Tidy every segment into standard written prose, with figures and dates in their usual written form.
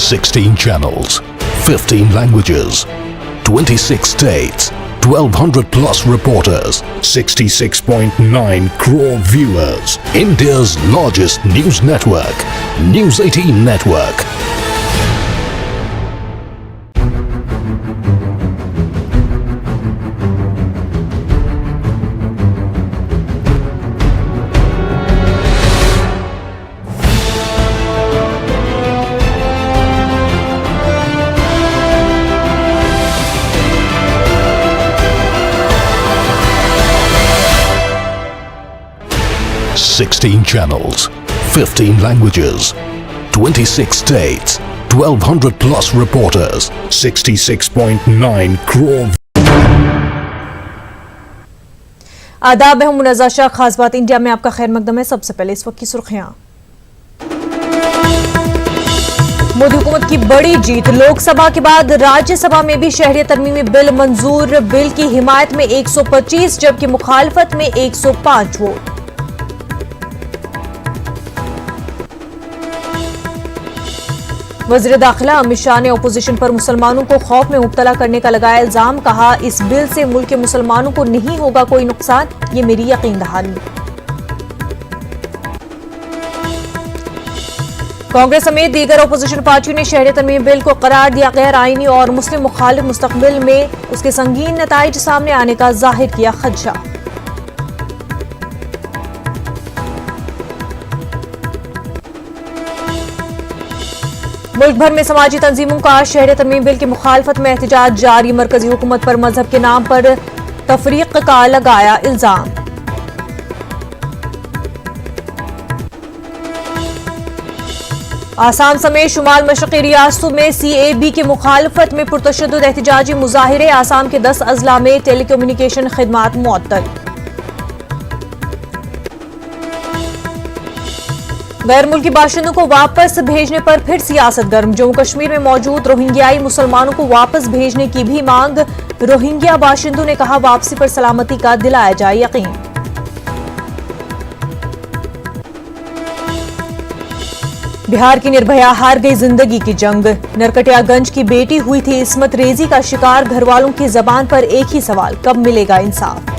16 channels, 15 languages, 26 states, 1200 plus reporters, 66.9 crore viewers. India's largest news network, News 18 Network. Sixteen channels, 15 languages, 26 states, 1200 plus reporters, 66.9 crore. आदाब, मैं हूं मुनज़्ज़ा शाह। खास बात India में आपका खैर मकदम है। सबसे पहले इस वक्त की सुर्खियां। मोदी हुकूमत की बड़ी जीत, लोकसभा के बाद राज्यसभा में भी शहरियत तरमीमी बिल मंजूर। बिल की हिमायत में 125 जबकि मुखालफत में 105 वोट। वज़ीर दाखिला अमित शाह ने अपोजिशन पर मुसलमानों को खौफ में मुब्तला करने का लगाया इल्जाम। कहा, इस बिल से मुल्क के मुसलमानों को नहीं होगा कोई नुकसान, ये मेरी यकीन दहानी। कांग्रेस समेत दीगर अपोजिशन पार्टियों ने शहरियत तरमीमी बिल को करार दिया गैर आईनी और मुस्लिम मुखालिफ। मुस्तकबिल में उसके संगीन नताइज सामने आने का जाहिर किया खदशा। मुल्क भर में समाजी तंजीमों का शहरियत तरमीमी बिल की मुखालफत में एहतजाज जारी। मरकजी हुकूमत पर मजहब के नाम पर तफरीक का लगाया इल्जाम। आसाम समेत शुमाल मशरक़ी रियासतों में CAB की मुखालफत में पुरतशद्दुद एहतजाजी मुजाहिरे। आसाम के 10 अजला में टेलीकम्युनिकेशन खिदमात मुअत्तल। गैर मुल्की बाशिंदों को वापस भेजने पर फिर सियासत गर्म। जम्मू कश्मीर में मौजूद रोहिंग्याई मुसलमानों को वापस भेजने की भी मांग। रोहिंग्या बाशिंदों ने कहा, वापसी पर सलामती का दिलाया जाए यकीन। बिहार की निर्भया हार गई जिंदगी की जंग। नरकटियागंज की बेटी हुई थी इस्मत रेजी का शिकार। घर वालों की जबान पर एक ही सवाल, कब मिलेगा इंसाफ।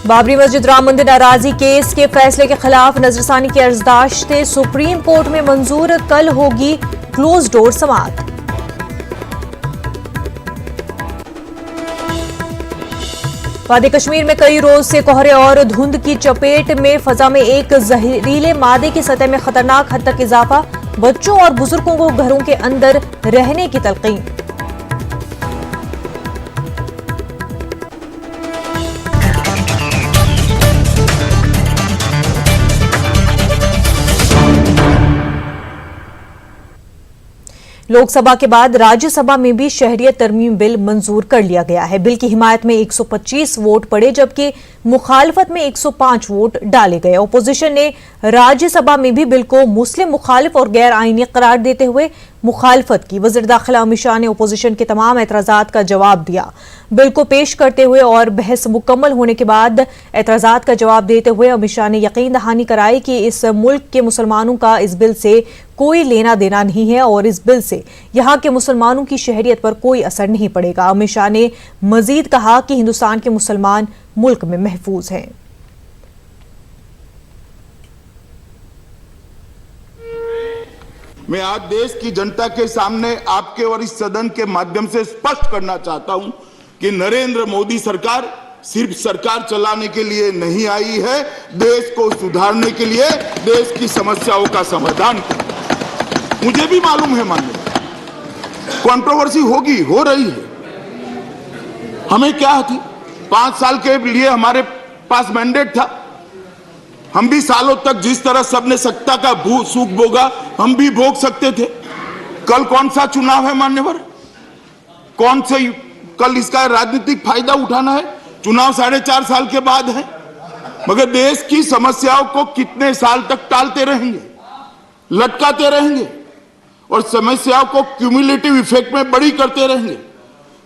बाबरी मस्जिद राम मंदिर नाराजी केस के फैसले के खिलाफ नजरसानी की अर्जदाश्त सुप्रीम कोर्ट में मंजूर। कल होगी क्लोज डोर समाअत। वादी कश्मीर में कई रोज से कोहरे और धुंध की चपेट में फजा में एक जहरीले मादे की सतह में खतरनाक हद तक इजाफा। बच्चों और बुजुर्गों को घरों के अंदर रहने की तलकीन। लोकसभा के बाद राज्यसभा में भी शहरियत तरमीम बिल मंजूर कर लिया गया है। बिल की हिमायत में 125 वोट पड़े जबकि मुखालफत में 105 वोट डाले गए। अपोजिशन ने राज्यसभा में भी बिल को मुस्लिम मुखालिफ और गैर आईनी करार देते हुए मुखालफत की। वज़ीर दाखिला अमित शाह ने अपोजिशन के तमाम एतराज़ात का जवाब दिया। बिल को पेश करते हुए और बहस मुकम्मल होने के बाद एतराज़ात का जवाब देते हुए अमित शाह ने यकीन दहानी कराई कि इस मुल्क के मुसलमानों का इस बिल से कोई लेना देना नहीं है और इस बिल से यहाँ के मुसलमानों की शहरियत पर कोई असर नहीं पड़ेगा। अमित शाह ने मजीद कहा कि हिंदुस्तान के मुसलमान मुल्क में महफूज हैं। मैं आज देश की जनता के सामने आपके और इस सदन के माध्यम से स्पष्ट करना चाहता हूं कि नरेंद्र मोदी सरकार सिर्फ सरकार चलाने के लिए नहीं आई है, देश को सुधारने के लिए, देश की समस्याओं का समाधान। मुझे भी मालूम है, माननीय कंट्रोवर्सी होगी, हो रही है। हमें क्या थी, 5 साल के लिए हमारे पास मैंडेट था। हम भी सालों तक जिस तरह सबने सत्ता का सुख भोगा, हम भी भोग सकते थे। कल कौन सा चुनाव है मान्यवर, कौन से कल इसका राजनीतिक फायदा उठाना है? चुनाव 4.5 साल के बाद है। मगर देश की समस्याओं को कितने साल तक टालते रहेंगे, लटकाते रहेंगे और समस्याओं को क्यूमुलेटिव इफेक्ट में बड़ी करते रहेंगे।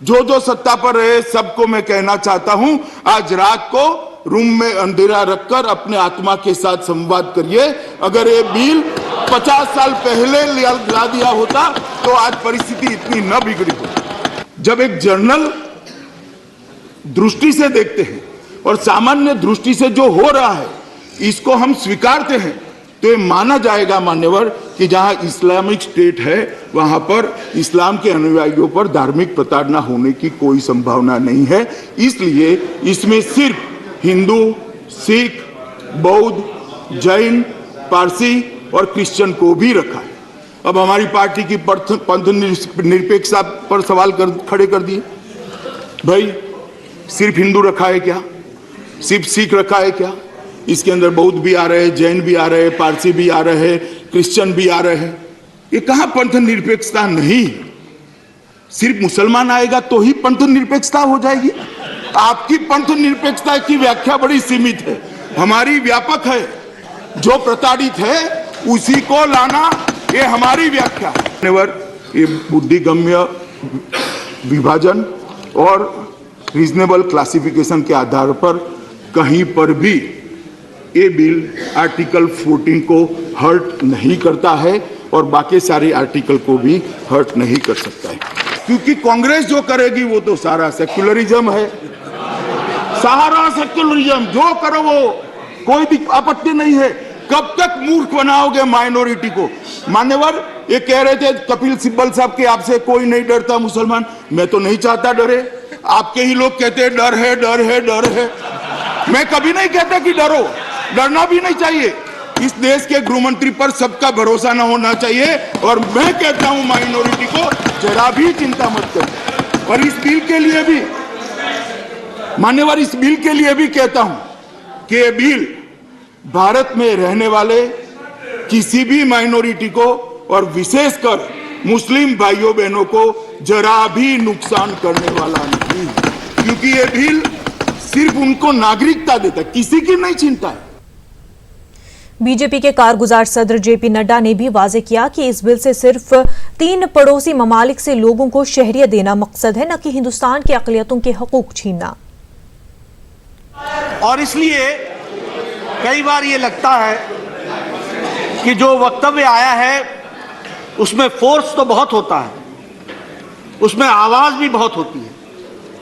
जो सत्ता पर रहे सबको मैं कहना चाहता हूं, आज रात को रूम में अंधेरा रखकर अपने आत्मा के साथ संवाद करिए। अगर ये बिल 50 साल पहले ला दिया होता तो आज परिस्थिति इतनी न बिगड़ी होती। जब एक जर्नल दृष्टि से देखते हैं और सामान्य दृष्टि से जो हो रहा है इसको हम स्वीकारते हैं तो ये माना जाएगा मान्यवर कि जहां इस्लामिक स्टेट है वहां पर इस्लाम के अनुयायियों पर धार्मिक प्रताड़ना होने की कोई संभावना नहीं है। इसलिए इसमें सिर्फ हिंदू, सिख, बौद्ध, जैन, पारसी और क्रिश्चियन को भी रखा है। अब हमारी पार्टी की पंथ निरपेक्षता पर सवाल खड़े कर दिए। भाई सिर्फ हिंदू रखा है क्या? सिर्फ सिख रखा है क्या? इसके अंदर बौद्ध भी आ रहे हैं, जैन भी आ रहे हैं, पारसी भी आ रहे हैं, क्रिश्चियन भी आ रहे हैं। ये कहां पंथ निरपेक्षता नहीं है? सिर्फ मुसलमान आएगा तो ही पंथ निरपेक्षता हो जाएगी? आपकी पंथ निरपेक्षता की व्याख्या बड़ी सीमित है, हमारी व्यापक है। जो प्रताड़ित है उसी को लाना ये हमारी व्याख्या है। ये बुद्धिगम्य विभाजन और रीजनेबल क्लासिफिकेशन के आधार पर कहीं पर भी ये बिल आर्टिकल 14 को हर्ट नहीं करता है और बाकी सारे आर्टिकल को भी हर्ट नहीं कर सकता है, क्योंकि कांग्रेस जो करेगी वो तो सारा सेक्युलरिज्म है। सारा सेक्युलरिज्म जो करो वो कोई आपत्ति नहीं है। कब तक मूर्ख बनाओगे माइनॉरिटी को? मान्यवर ये कह रहे थे कपिल सिब्बल साहब के आपसे कोई नहीं डरता मुसलमान। मैं तो नहीं चाहता डरे, आपके ही लोग कहते हैं डर है डर है डर है। मैं कभी नहीं कहता कि डरो, डरना भी नहीं चाहिए। इस देश के गृह मंत्री पर सबका भरोसा न होना चाहिए और मैं कहता हूं माइनॉरिटी को जरा भी चिंता मत करो। और इस बिल के लिए भी मान्यवर, इस बिल के लिए भी कहता हूं कि ये बिल भारत में रहने वाले किसी भी माइनॉरिटी को और विशेषकर मुस्लिम भाइयों बहनों को जरा भी नुकसान करने वाला नहीं है, क्योंकि ये बिल सिर्फ उनको नागरिकता देता है, किसी की नहीं चिंता है। बीजेपी के कारगुजार सदर जेपी नड्डा ने भी वाजे किया कि इस बिल से सिर्फ 3 पड़ोसी ममालिक से लोगों को शहरियत देना मकसद है, न कि हिंदुस्तान की अक़लियतों के हकूक छीनना। और इसलिए कई बार ये लगता है कि जो वक्तव्य आया है उसमें फोर्स तो बहुत होता है, उसमें आवाज भी बहुत होती है,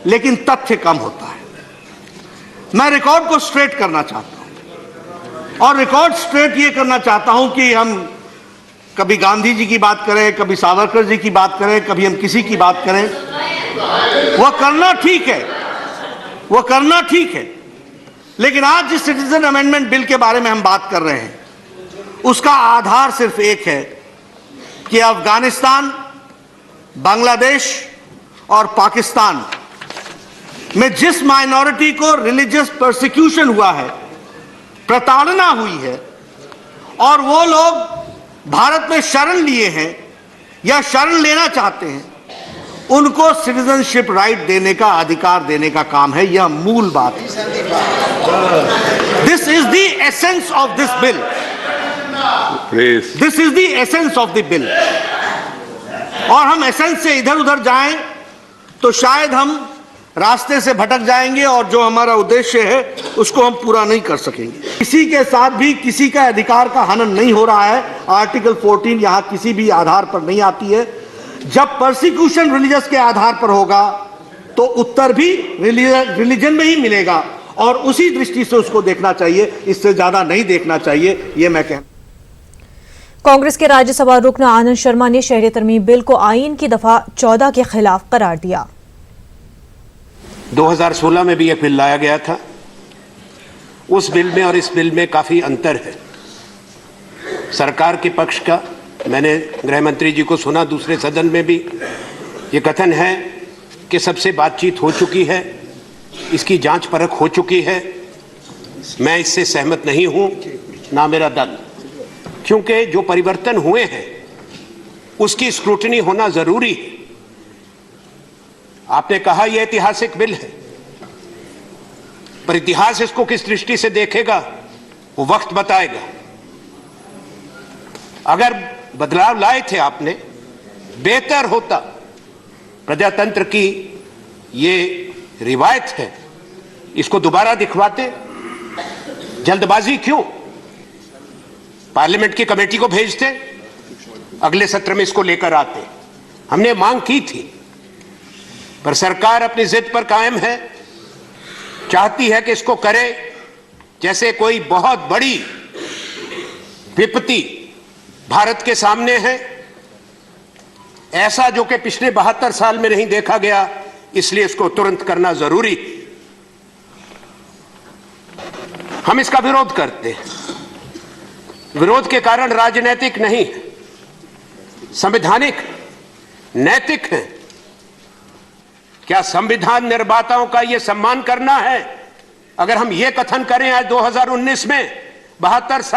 लेकिन तथ्य कम होता है। मैं रिकॉर्ड को स्ट्रेट करना चाहता हूं और रिकॉर्ड स्ट्रेट ये करना चाहता हूं कि हम कभी गांधी जी की बात करें, कभी सावरकर जी की बात करें, कभी हम किसी की बात करें, वह करना ठीक है, वह करना ठीक है। लेकिन आज जिस सिटीजन अमेंडमेंट बिल के बारे में हम बात कर रहे हैं उसका आधार सिर्फ एक है कि अफगानिस्तान, बांग्लादेश और पाकिस्तान में जिस माइनॉरिटी को रिलीजियस परसिक्यूशन हुआ है, प्रताड़ना हुई है, और वो लोग भारत में शरण लिए हैं या शरण लेना चाहते हैं, उनको सिटीजनशिप राइट देने का अधिकार देने का काम है। यह मूल बात है। This is the essence of this bill. This is the essence of the bill. और हम एसेंस से इधर उधर जाएं तो शायद हम रास्ते से भटक जाएंगे और जो हमारा उद्देश्य है उसको हम पूरा नहीं कर सकेंगे। किसी के साथ भी किसी का अधिकार का हनन नहीं हो रहा है। आर्टिकल 14 यहां किसी भी आधार पर नहीं आती है। जब परसिक्यूशन रिलीजियस के आधार पर होगा तो उत्तर भी रिलीजन में ही मिलेगा और उसी दृष्टि से उसको देखना चाहिए, इससे ज्यादा नहीं देखना चाहिए, ये मैं कहूं। कांग्रेस के राज्यसभा रुकन आनंद शर्मा ने शहरी तरमीम बिल को आईन की दफा 14 के खिलाफ करार दिया। 2016 में भी यह बिल लाया गया था। उस बिल में और इस बिल में काफी अंतर है। सरकार के पक्ष का मैंने गृह मंत्री जी को सुना, दूसरे सदन में भी ये कथन है कि सबसे बातचीत हो चुकी है, इसकी जांच परख हो चुकी है। मैं इससे सहमत नहीं हूं, ना मेरा दल, क्योंकि जो परिवर्तन हुए हैं उसकी स्क्रूटनी होना जरूरी है। आपने कहा यह ऐतिहासिक बिल है, पर इतिहास इसको किस दृष्टि से देखेगा वो वक्त बताएगा। अगर बदलाव लाए थे आपने, बेहतर होता। प्रजातंत्र की ये रिवायत है, इसको दोबारा दिखवाते जल्दबाजी क्यों? पार्लियामेंट की कमेटी को भेजते, अगले सत्र में इसको लेकर आते। हमने मांग की थी, पर सरकार अपनी जिद पर कायम है, चाहती है कि इसको करे जैसे कोई बहुत बड़ी विपत्ति भारत के सामने है, ऐसा जो कि पिछले 72 साल में नहीं देखा गया, इसलिए इसको तुरंत करना जरूरी। हम इसका विरोध करते हैं। विरोध के कारण राजनीतिक नहीं, संवैधानिक, नैतिक है। क्या संविधान निर्माताओं का यह सम्मान करना है? अगर हम यह कथन करें आज 2019 में 72 साल